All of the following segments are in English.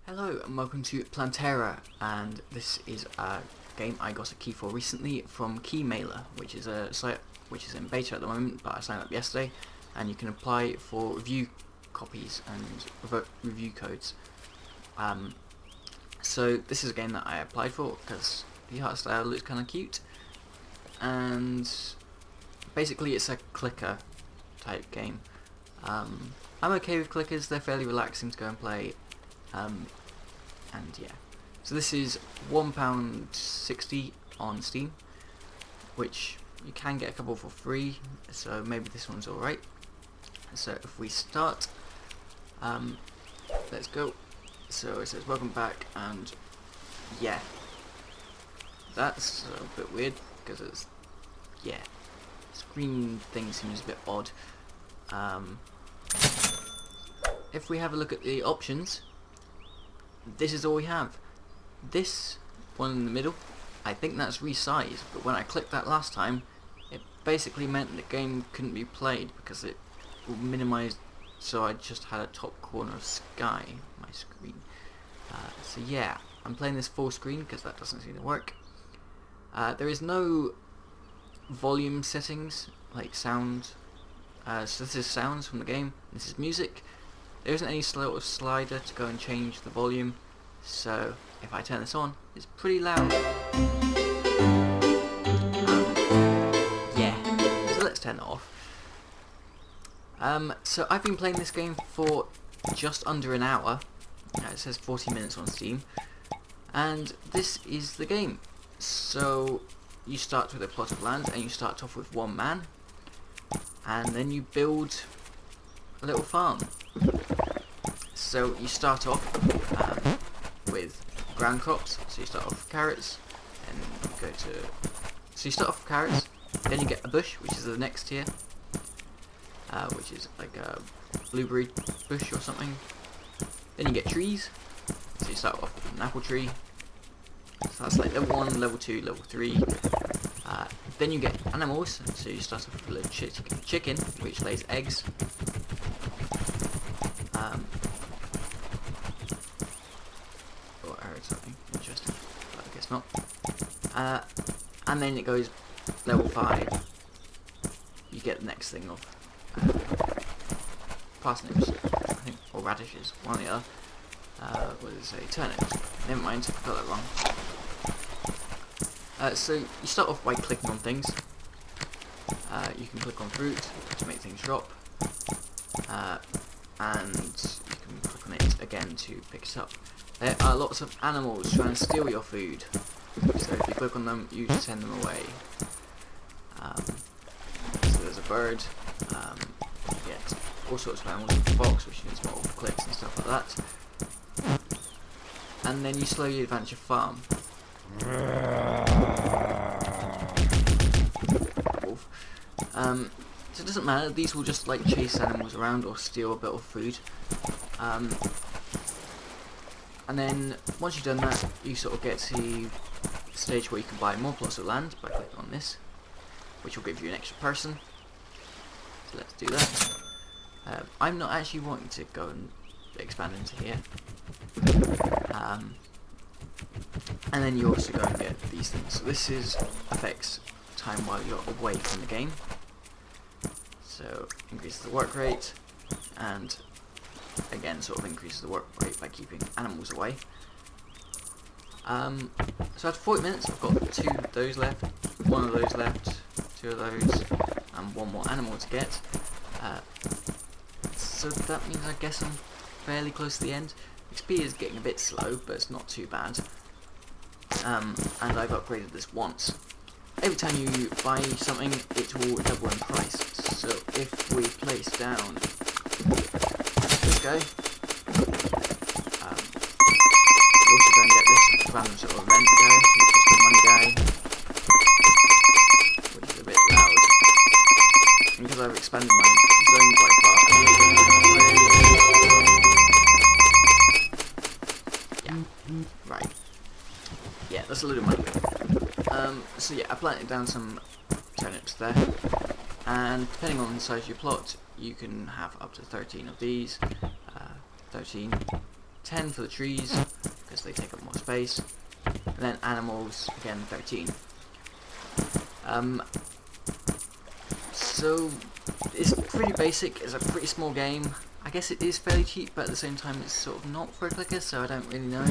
Hello and welcome to Plantera, and this is a game I got a key for recently from Keymailer, which is a site which is in beta at the moment, but I signed up yesterday, and you can apply for review copies and review codes. So this is a game that I applied for because the art style looks kind of cute, and basically it's a clicker type game. I'm okay with clickers, they're fairly relaxing to go and play. And yeah, so this is £1.60 on Steam, which you can get a couple for free, so maybe this one's alright. So if we start, let's go. So it says welcome back, and yeah, that's a bit weird because it's, yeah, screen thing seems a bit odd. If we have a look at the options, this is all we have. This one in the middle, I think that's resized, but when I clicked that last time, it basically meant the game couldn't be played because it minimized, so I just had a top corner of sky on my screen. So yeah, I'm playing this full screen because that doesn't seem to work. There is no volume settings, like sound. So this is sounds from the game, this is music. There isn't any sort of slider to go and change the volume, so if I turn this on, it's pretty loud. Yeah, so let's turn it off. So I've been playing this game for just under an hour. It says 40 minutes on Steam, and this is the game. So you start with a plot of land, and you start off with one man, and then you build a little farm. So you start off with ground crops, so you start off with carrots, and you go to, so you start off with carrots, then you get a bush, which is the next tier, which is like a blueberry bush or something. Then you get trees, so you start off with an apple tree, so that's like level 1, level 2, level 3. Then you get animals, so you start off with a little chicken, which lays eggs. Oh, I heard something interesting, but I guess not. And then it goes level 5. You get the next thing of parsnips, I think, or radishes, one or the other. What did it say? Turnips. Never mind, I got that wrong. So you start off by clicking on things. You can click on fruit to make things drop, and you can click on it again to pick it up. There are lots of animals trying to steal your food, so if you click on them, you send them away. So there's a bird, you get all sorts of animals, like a fox, which needs multiple clicks and stuff like that. And then you slowly advance your farm. So it doesn't matter, these will just like chase animals around or steal a bit of food. And then once you've done that, you sort of get to the stage where you can buy more plots of land by clicking on this, which will give you an extra person. So let's do that. I'm not actually wanting to go and expand into here. And then you also go and get these things. So this affects time while you're away from the game. So increases the work rate, and again sort of increases the work rate by keeping animals away. So after 40 minutes I've got 2 of those left, 1 of those left, 2 of those, and 1 more animal to get. So that means I guess I'm fairly close to the end. XP is getting a bit slow, but it's not too bad. And I've upgraded this once. Every time you buy something, it will double in price. So if we place down this guy, you're also going to get this random sort of rent guy, which is the money guy, which is a bit loud. And because I've expanded my zone quite far, yeah, right. Yeah, that's a little money. So yeah, I planted down some turnips there, and depending on the size of your plot, you can have up to 13 of these, 13, 10 for the trees, because they take up more space. And then animals, again, 13. So, it's pretty basic, it's a pretty small game. I guess it is fairly cheap, but at the same time it's sort of not for a clicker, so I don't really know.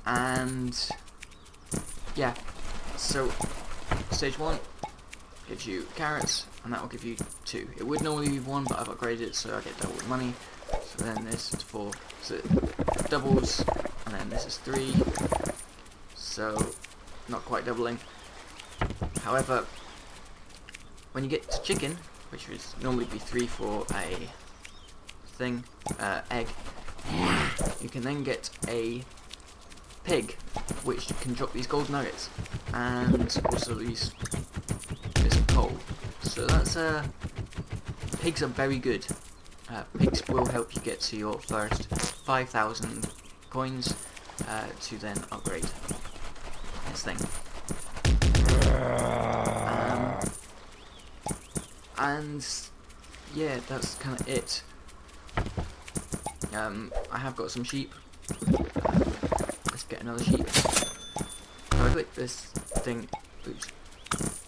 And yeah, so stage 1 gives you carrots, and that will give you 2. It would normally be 1, but I've upgraded it so I get double the money. So then this is 4, so it doubles, and then this is 3, so not quite doubling. However, when you get to chicken, which would normally be 3 for a thing, egg, you can then get a pig, which can drop these gold nuggets, and also these bits of coal. So that's pigs are very good. Pigs will help you get to your first 5,000 coins to then upgrade this thing. And yeah, that's kind of it. I have got some sheep. Let's get another sheep. If I click this thing, oops,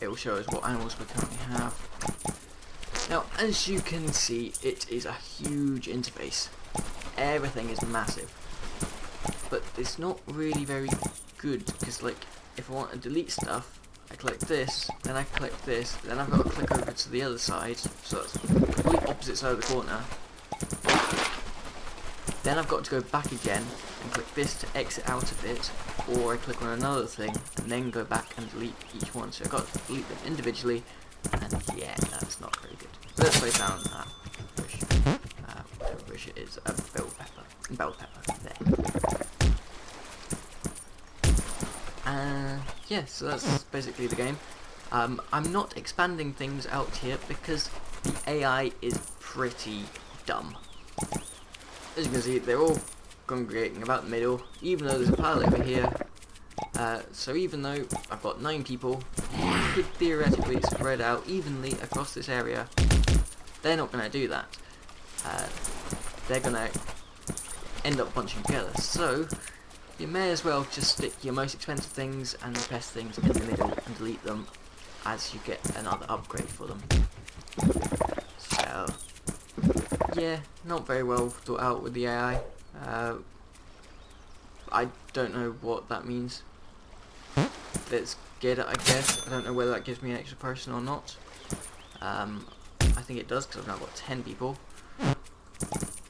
it will show us what animals we currently have. Now, as you can see, it is a huge interface. Everything is massive, but it's not really very good, because like, if I want to delete stuff, I click this, then I click this, then I've got to click over to the other side, so that's the complete opposite side of the corner. Then I've got to go back again and click this to exit out of it, or I click on another thing and then go back and delete each one. So I've got to delete them individually, and yeah, that's not very good. So let's place down that bush, whatever bush it is, a bell pepper, there. Yeah, so that's basically the game. I'm not expanding things out here because the AI is pretty dumb. As you can see, they're all congregating about the middle, even though there's a pile over here. So even though I've got 9 people, who could theoretically spread out evenly across this area, they're not going to do that. They're going to end up bunching together. So you may as well just stick your most expensive things and the best things in the middle and delete them as you get another upgrade for them. So yeah, not very well thought out with the AI. I don't know what that means. Let's get it, I guess. I don't know whether that gives me an extra person or not. I think it does, because I've now got 10 people.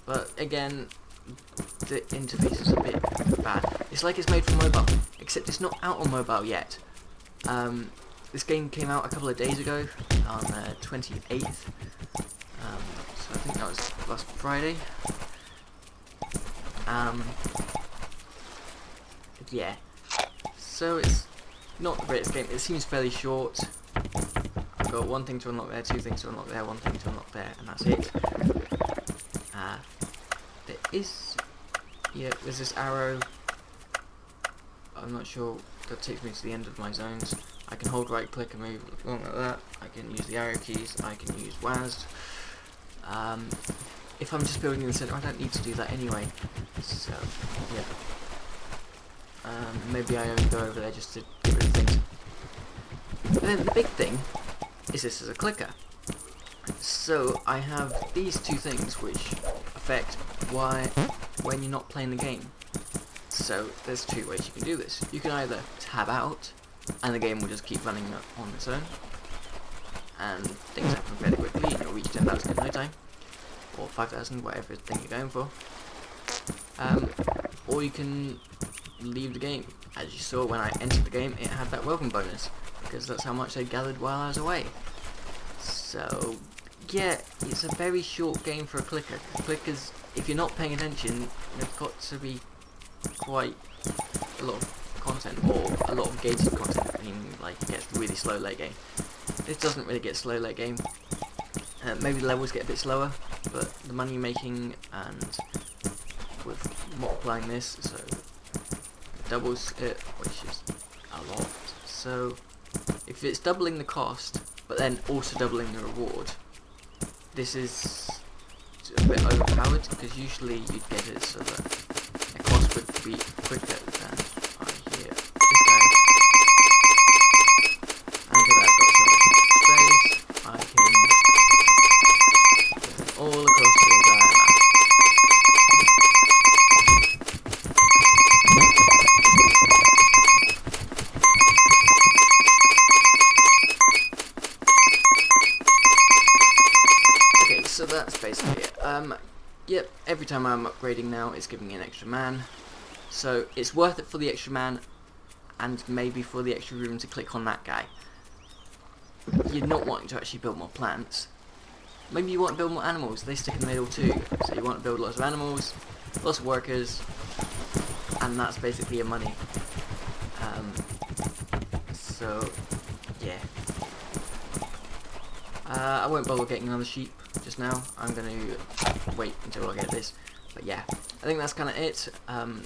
But again, the interface is a bit bad. It's like it's made for mobile, except it's not out on mobile yet. This game came out a couple of days ago, on the 28th. So I think that was last Friday. Yeah. So it's not the greatest game. It seems fairly short. I've got 1 thing to unlock there, 2 things to unlock there, 1 thing to unlock there, and that's it. There is, yeah, there's this arrow. I'm not sure, that takes me to the end of my zones. I can hold right click and move along like that. I can use the arrow keys, I can use WASD. If I'm just building in the center, I don't need to do that anyway. So, yeah. Maybe I only go over there just to get rid of things. But then the big thing is this is a clicker. So I have these 2 things which affect when you're not playing the game. So there's 2 ways you can do this. You can either tab out and the game will just keep running on its own, and things happen fairly quickly and you'll reach 10,000 in no time, or 5,000, whatever thing you're going for. Or you can leave the game. As you saw when I entered the game, it had that welcome bonus, because that's how much they gathered while I was away. So yeah, it's a very short game for a clicker. Clickers, if you're not paying attention, there's got to be quite a lot of content, or a lot of gated content, meaning like it gets really slow late game. This doesn't really get slow late game. Maybe the levels get a bit slower, but the money making and with multiplying this, so it doubles it, which is a lot. So if it's doubling the cost, but then also doubling the reward, this is is a bit overpowered, because usually you'd get it so that the cost would be quicker than here. This guy. And look at that, got so much space. I can get them all across the entire map. So that's basically it. Yep, every time I'm upgrading now, it's giving me an extra man. So it's worth it for the extra man, and maybe for the extra room to click on that guy. You're not wanting to actually build more plants. Maybe you want to build more animals, they stick in the middle too. So you want to build lots of animals, lots of workers, and that's basically your money. So, yeah. I won't bother getting another sheep just now. I'm going to wait until I get this. But yeah, I think that's kind of it.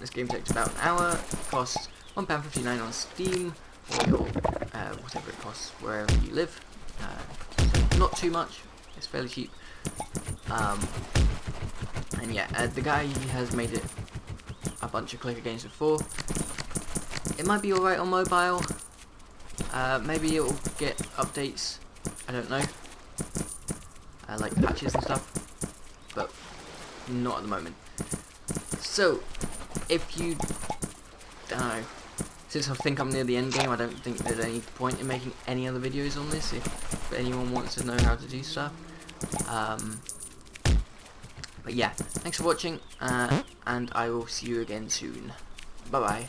This game takes about an hour. It costs £1.59 on Steam, or your, whatever it costs wherever you live. So not too much. It's fairly cheap. And yeah, the guy has made it a bunch of clicker games before. It might be alright on mobile. Maybe it'll get updates. I don't know. Like patches and stuff, but not at the moment. So, if you, I don't know, since I think I'm near the end game, I don't think there's any point in making any other videos on this if anyone wants to know how to do stuff. But yeah, thanks for watching, and I will see you again soon. Bye bye.